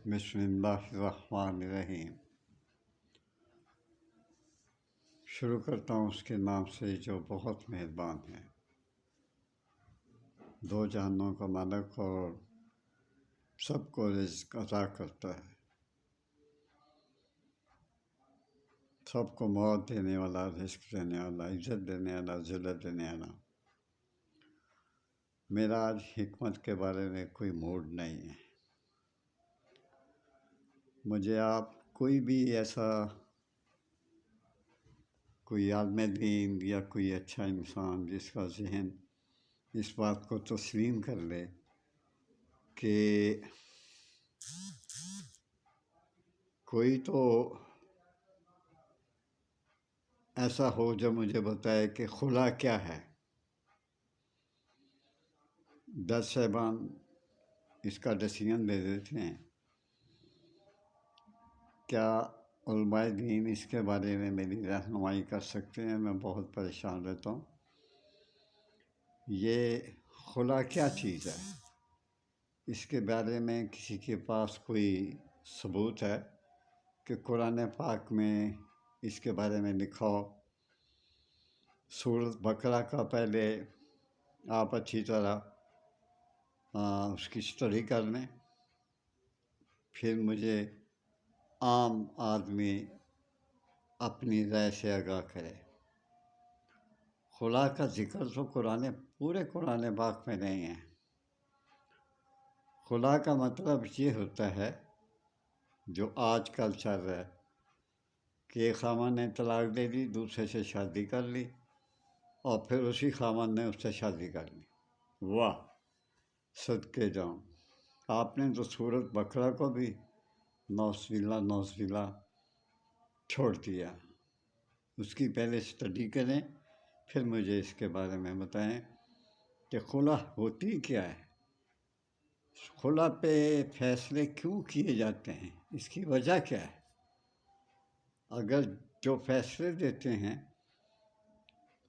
بسم اللہ الرحمن الرحیم۔ شروع کرتا ہوں اس کے نام سے جو بہت مہربان ہے، دو جہانوں کا مالک اور سب کو رزق عطا کرتا ہے، سب کو موت دینے والا، رزق دینے والا، عزت دینے والا، ذلت دینے والا۔ میرا آج حکمت کے بارے میں کوئی موڈ نہیں ہے۔ مجھے آپ کوئی بھی ایسا کوئی عالم دین یا کوئی اچھا انسان جس کا ذہن اس بات کو تسلیم کر لے کہ کوئی تو ایسا ہو جو مجھے بتائے کہ خلا کیا ہے۔ 10 صاحبان اس کا ڈیسیژن دے دیتے ہیں، کیا علماء دین اس کے بارے میں میری رہنمائی کر سکتے ہیں؟ میں بہت پریشان رہتا ہوں۔ یہ خلا کیا چیز ہے؟ اس کے بارے میں کسی کے پاس کوئی ثبوت ہے کہ قرآن پاک میں اس کے بارے میں لکھا ہو؟ سورۃ بقرہ کا پہلے آپ اچھی طرح اس کی اسٹڈی کر لیں، پھر مجھے عام آدمی اپنی رائے سے آگاہ کرے۔ خلا کا ذکر تو پورے قرآن پاک میں نہیں ہے۔ خلا کا مطلب یہ ہوتا ہے جو آج کل چل رہا ہے کہ ایک خاوند نے طلاق دے دی، دوسرے سے شادی کر لی اور پھر اسی خاوند نے اس سے شادی کر لی۔ واہ، صدقے جاؤں، آپ نے تو سورۃ بقرہ کو بھی نعوذ باللہ چھوڑ دیا۔ اس کی پہلے اسٹڈی کریں، پھر مجھے اس کے بارے میں بتائیں کہ خلا ہوتی کیا ہے، خلا پہ فیصلے کیوں کیے جاتے ہیں، اس کی وجہ کیا ہے۔ اگر جو فیصلے دیتے ہیں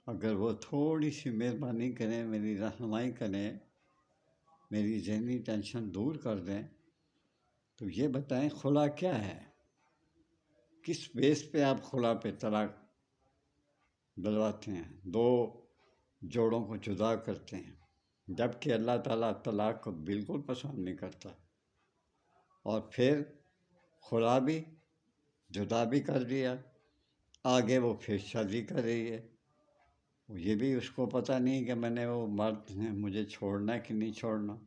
اگر وہ تھوڑی سی مہربانی کریں، میری رہنمائی کریں، میری ذہنی ٹینشن دور کر دیں، تو یہ بتائیں خلا کیا ہے، کس بیس پہ آپ خلا پہ طلاق دلواتے ہیں، دو جوڑوں کو جدا کرتے ہیں، جبکہ اللہ تعالیٰ طلاق کو بالکل پسند نہیں کرتا۔ اور پھر خلا بھی جدا بھی کر دیا، آگے وہ پھر شادی کر رہی ہے۔ یہ بھی اس کو پتہ نہیں کہ میں نے وہ مرد نے مجھے چھوڑنا ہے کہ نہیں چھوڑنا۔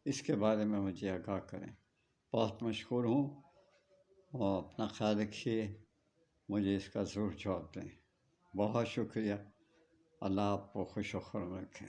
اس کے بارے میں مجھے آگاہ کریں۔ بہت مشکور ہوں اور اپنا خیال رکھیے، مجھے اس کا ضرور جواب دیں۔ بہت شکریہ، اللہ آپ کو خوش و خرم رکھے۔